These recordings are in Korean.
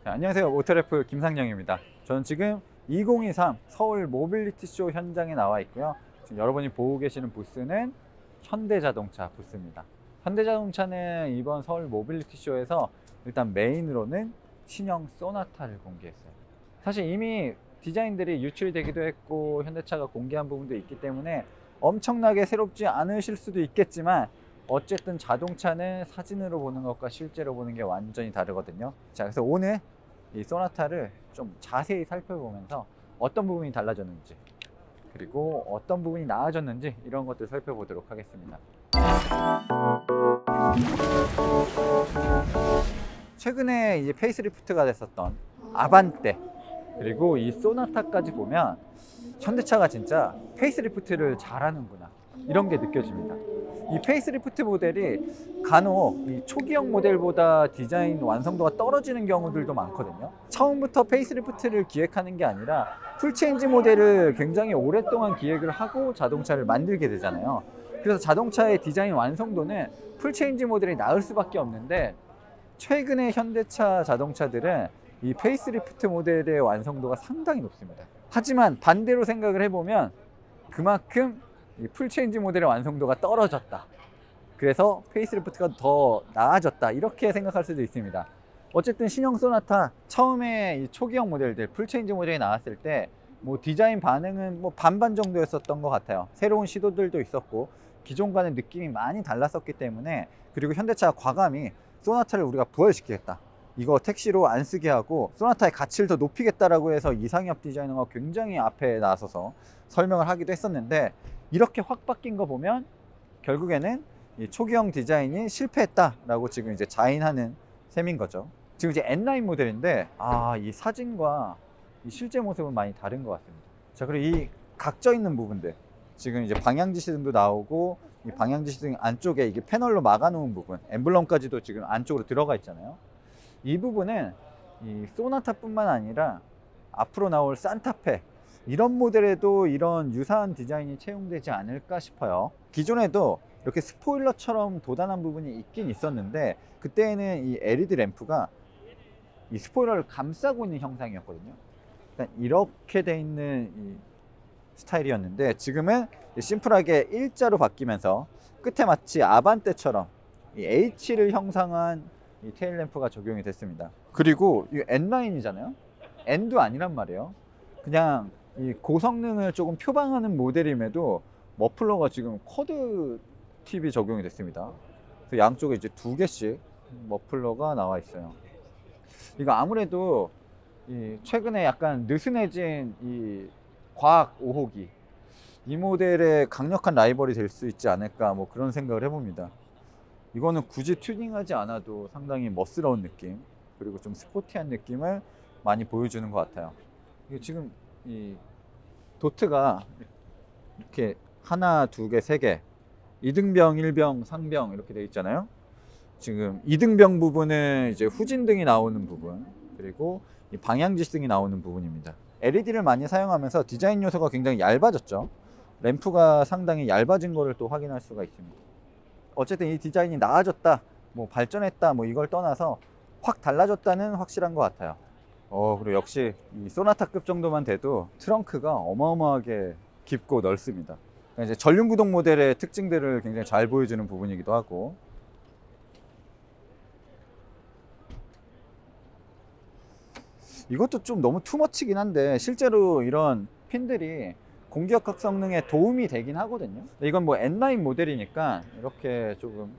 안녕하세요. 오토래프 김상영입니다. 저는 지금 2023 서울 모빌리티 쇼 현장에 나와 있고요. 지금 여러분이 보고 계시는 부스는 현대자동차 부스입니다. 현대자동차는 이번 서울 모빌리티 쇼에서 일단 메인으로는 신형 소나타를 공개했어요. 사실 이미 디자인들이 유출되기도 했고 현대차가 공개한 부분도 있기 때문에 엄청나게 새롭지 않으실 수도 있겠지만, 어쨌든 자동차는 사진으로 보는 것과 실제로 보는 게 완전히 다르거든요. 자, 그래서 오늘 이 소나타를 좀 자세히 살펴보면서 어떤 부분이 달라졌는지, 그리고 어떤 부분이 나아졌는지, 이런 것들 살펴보도록 하겠습니다. 최근에 이제 페이스리프트가 됐었던 아반떼, 그리고 이 소나타까지 보면 현대차가 진짜 페이스리프트를 잘하는구나, 이런 게 느껴집니다. 이 페이스리프트 모델이 간혹 이 초기형 모델보다 디자인 완성도가 떨어지는 경우들도 많거든요. 처음부터 페이스리프트를 기획하는 게 아니라 풀체인지 모델을 굉장히 오랫동안 기획을 하고 자동차를 만들게 되잖아요. 그래서 자동차의 디자인 완성도는 풀체인지 모델이 나을 수밖에 없는데, 최근의 현대차 자동차들은 이 페이스리프트 모델의 완성도가 상당히 높습니다. 하지만 반대로 생각을 해보면 그만큼 이 풀체인지 모델의 완성도가 떨어졌다, 그래서 페이스리프트가 더 나아졌다, 이렇게 생각할 수도 있습니다. 어쨌든 신형 소나타 처음에 이 초기형 모델들 풀체인지 모델이 나왔을 때 뭐 디자인 반응은 뭐 반반 정도였었던 것 같아요. 새로운 시도들도 있었고 기존과는 느낌이 많이 달랐었기 때문에, 그리고 현대차가 과감히 소나타를 우리가 부활시키겠다, 이거 택시로 안 쓰게 하고 소나타의 가치를 더 높이겠다라고 해서 이상엽 디자이너가 굉장히 앞에 나서서 설명을 하기도 했었는데, 이렇게 확 바뀐 거 보면 결국에는 이 초기형 디자인이 실패했다라고 지금 이제 자인하는 셈인 거죠. 지금 이제 N9 모델인데, 이 사진과 이 실제 모습은 많이 다른 것 같습니다. 자, 그리고 이 각져 있는 부분들, 지금 이제 방향지시등도 나오고, 이 방향지시등 안쪽에 이게 패널로 막아놓은 부분, 엠블럼까지도 지금 안쪽으로 들어가 있잖아요. 이 부분은 이 소나타뿐만 아니라 앞으로 나올 산타페, 이런 모델에도 이런 유사한 디자인이 채용되지 않을까 싶어요. 기존에도 이렇게 스포일러처럼 도단한 부분이 있긴 있었는데, 그때는 이 LED 램프가 이 스포일러를 감싸고 있는 형상이었거든요. 그러니까 이렇게 돼 있는 이 스타일이었는데, 지금은 심플하게 일자로 바뀌면서 끝에 마치 아반떼처럼 이 H를 형상한 이 테일 램프가 적용이 됐습니다. 그리고 이 N9이잖아요. N도 아니란 말이에요. 그냥 이 고성능을 조금 표방하는 모델임에도 머플러가 지금 쿼드 팁이 적용이 됐습니다. 그래서 양쪽에 이제 2개씩 머플러가 나와 있어요. 이거 아무래도 이 최근에 약간 느슨해진 이 과학 5호기, 이 모델의 강력한 라이벌이 될 수 있지 않을까, 뭐 그런 생각을 해봅니다. 이거는 굳이 튜닝하지 않아도 상당히 멋스러운 느낌, 그리고 좀 스포티한 느낌을 많이 보여주는 것 같아요. 이게 지금 이 도트가 이렇게 하나, 두 개, 세 개, 2등병, 1병, 상병 이렇게 되어 있잖아요. 지금 2등병 부분은 이제 후진등이 나오는 부분, 그리고 이 방향지시등이 나오는 부분입니다. LED를 많이 사용하면서 디자인 요소가 굉장히 얇아졌죠. 램프가 상당히 얇아진 거를 또 확인할 수가 있습니다. 어쨌든 이 디자인이 나아졌다, 뭐 발전했다, 뭐 이걸 떠나서 확 달라졌다는 확실한 것 같아요. 그리고 역시 이 소나타급 정도만 돼도 트렁크가 어마어마하게 깊고 넓습니다. 그러니까 이제 전륜구동 모델의 특징들을 굉장히 잘 보여주는 부분이기도 하고, 이것도 좀 너무 투머치긴 한데 실제로 이런 핀들이 공기역학 성능에 도움이 되긴 하거든요. 이건 뭐 N9 모델이니까 이렇게 조금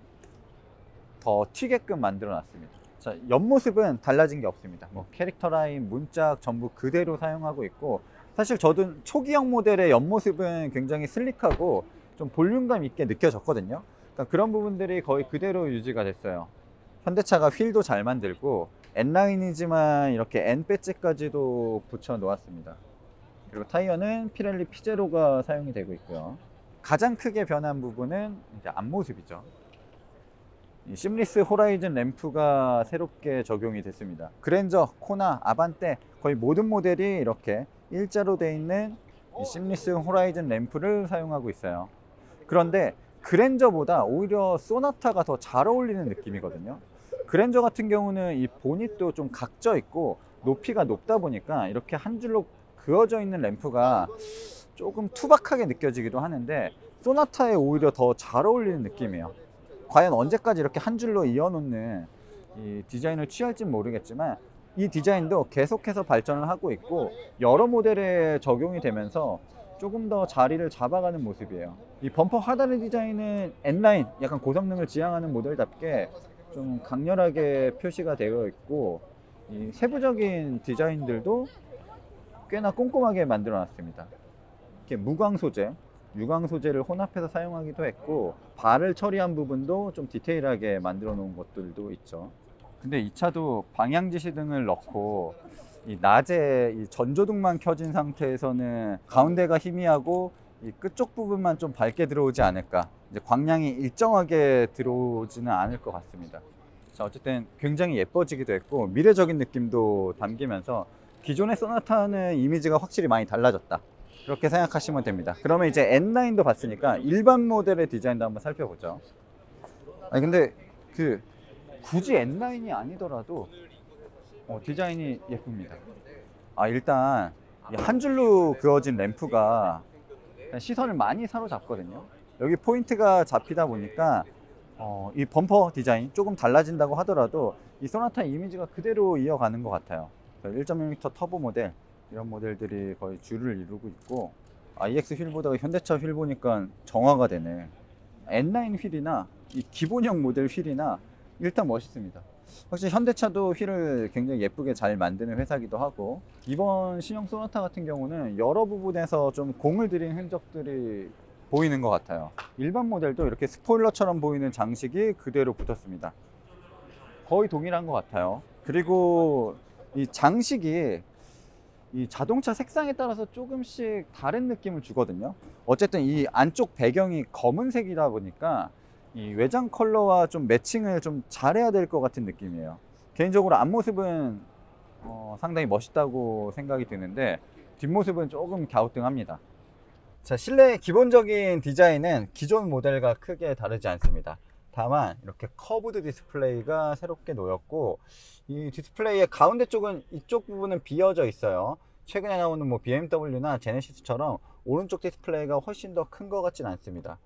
더 튀게끔 만들어 놨습니다. 자, 옆모습은 달라진 게 없습니다. 뭐 캐릭터 라인, 문짝 전부 그대로 사용하고 있고, 사실 저도 초기형 모델의 옆모습은 굉장히 슬릭하고 좀 볼륨감 있게 느껴졌거든요. 그러니까 그런 부분들이 거의 그대로 유지가 됐어요. 현대차가 휠도 잘 만들고 N9이지만 이렇게 N 배지까지도 붙여 놓았습니다. 그리고 타이어는 피렐리 피제로가 사용이 되고 있고요. 가장 크게 변한 부분은 이제 앞모습이죠. 이 심리스 호라이즌 램프가 새롭게 적용이 됐습니다. 그랜저, 코나, 아반떼 거의 모든 모델이 이렇게 일자로 되어 있는 이 심리스 호라이즌 램프를 사용하고 있어요. 그런데 그랜저보다 오히려 소나타가 더 잘 어울리는 느낌이거든요. 그랜저 같은 경우는 이 보닛도 좀 각져 있고 높이가 높다 보니까 이렇게 한 줄로 그어져 있는 램프가 조금 투박하게 느껴지기도 하는데 소나타에 오히려 더 잘 어울리는 느낌이에요. 과연 언제까지 이렇게 한 줄로 이어놓는 이 디자인을 취할진 모르겠지만 이 디자인도 계속해서 발전을 하고 있고 여러 모델에 적용이 되면서 조금 더 자리를 잡아가는 모습이에요. 이 범퍼 하단의 디자인은 N라인, 약간 고성능을 지향하는 모델답게 좀 강렬하게 표시가 되어 있고 이 세부적인 디자인들도 꽤나 꼼꼼하게 만들어 놨습니다. 이렇게 무광 소재, 유광 소재를 혼합해서 사용하기도 했고 발을 처리한 부분도 좀 디테일하게 만들어 놓은 것들도 있죠. 근데 이 차도 방향지시등을 넣고 이 낮에 이 전조등만 켜진 상태에서는 가운데가 희미하고 이 끝쪽 부분만 좀 밝게 들어오지 않을까, 이제 광량이 일정하게 들어오지는 않을 것 같습니다. 자, 어쨌든 굉장히 예뻐지기도 했고 미래적인 느낌도 담기면서 기존의 소나타는 이미지가 확실히 많이 달라졌다, 그렇게 생각하시면 됩니다. 그러면 이제 N라인도 봤으니까 일반 모델의 디자인도 한번 살펴보죠. 아니 근데 굳이 N라인이 아니더라도 디자인이 예쁩니다. 일단 한 줄로 그어진 램프가 시선을 많이 사로잡거든요. 여기 포인트가 잡히다 보니까 이 범퍼 디자인 조금 달라진다고 하더라도 이 소나타 이미지가 그대로 이어가는 것 같아요. 1.1m 터보 모델, 이런 모델들이 거의 주를 이루고 있고 IX 휠 보다가 현대차 휠 보니까 정화가 되네. N라인 휠이나 이 기본형 모델 휠이나 일단 멋있습니다. 확실히 현대차도 휠을 굉장히 예쁘게 잘 만드는 회사기도 하고 이번 신형 소나타 같은 경우는 여러 부분에서 좀 공을 들인 흔적들이 보이는 것 같아요. 일반 모델도 이렇게 스포일러처럼 보이는 장식이 그대로 붙었습니다. 거의 동일한 것 같아요. 그리고 이 장식이 이 자동차 색상에 따라서 조금씩 다른 느낌을 주거든요. 어쨌든 이 안쪽 배경이 검은색이다 보니까 이 외장 컬러와 좀 매칭을 좀 잘해야 될 것 같은 느낌이에요. 개인적으로 앞모습은 상당히 멋있다고 생각이 드는데 뒷모습은 조금 갸우뚱합니다. 자, 실내의 기본적인 디자인은 기존 모델과 크게 다르지 않습니다. 다만 이렇게 커브드 디스플레이가 새롭게 놓였고 이 디스플레이의 가운데 쪽은, 이쪽 부분은 비어져 있어요. 최근에 나오는 뭐 BMW나 제네시스처럼 오른쪽 디스플레이가 훨씬 더 큰 것 같진 않습니다.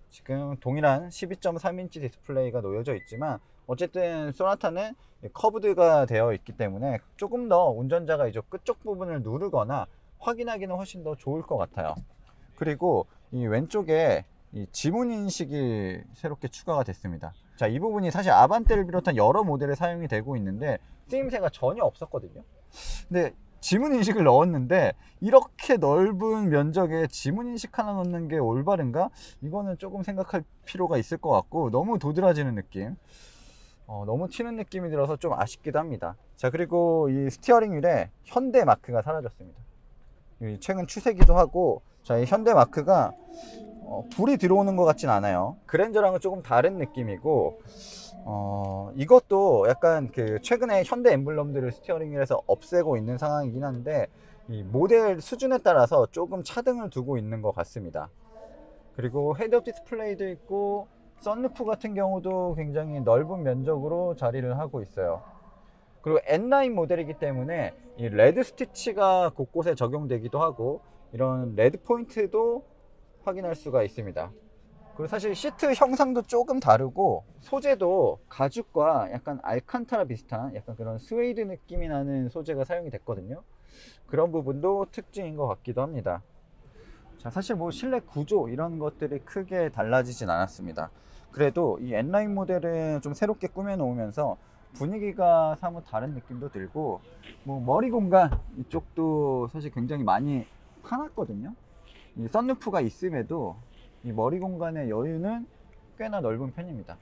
지금 동일한 12.3인치 디스플레이가 놓여져 있지만 어쨌든 소나타는 커브드가 되어 있기 때문에 조금 더 운전자가 이제 끝쪽 부분을 누르거나 확인하기는 훨씬 더 좋을 것 같아요. 그리고 이 왼쪽에 이 지문 인식이 새롭게 추가가 됐습니다. 자, 이 부분이 사실 아반떼를 비롯한 여러 모델에 사용이 되고 있는데 쓰임새가 전혀 없었거든요. 근데 지문 인식을 넣었는데 이렇게 넓은 면적에 지문 인식 하나 넣는 게 올바른가? 이거는 조금 생각할 필요가 있을 것 같고 너무 도드라지는 느낌, 너무 튀는 느낌이 들어서 좀 아쉽기도 합니다. 자, 그리고 이 스티어링 휠에 현대 마크가 사라졌습니다. 최근 추세기도 하고, 자, 이 현대 마크가 불이 들어오는 것 같진 않아요. 그랜저랑은 조금 다른 느낌이고 이것도 약간 최근에 현대 엠블럼들을 스티어링 휠에서 없애고 있는 상황이긴 한데 이 모델 수준에 따라서 조금 차등을 두고 있는 것 같습니다. 그리고 헤드업 디스플레이도 있고 썬루프 같은 경우도 굉장히 넓은 면적으로 자리를 하고 있어요. 그리고 N라인 모델이기 때문에 이 레드 스티치가 곳곳에 적용되기도 하고 이런 레드 포인트도 확인할 수가 있습니다. 그리고 사실 시트 형상도 조금 다르고 소재도 가죽과 약간 알칸타라 비슷한 약간 그런 스웨이드 느낌이 나는 소재가 사용이 됐거든요. 그런 부분도 특징인 것 같기도 합니다. 자, 사실 뭐 실내 구조 이런 것들이 크게 달라지진 않았습니다. 그래도 이 N라인 모델은 좀 새롭게 꾸며 놓으면서 분위기가 사뭇 다른 느낌도 들고 뭐 머리 공간 이쪽도 사실 굉장히 많이 파놨거든요. 이 썬루프가 있음에도 이 머리 공간의 여유는 꽤나 넓은 편입니다.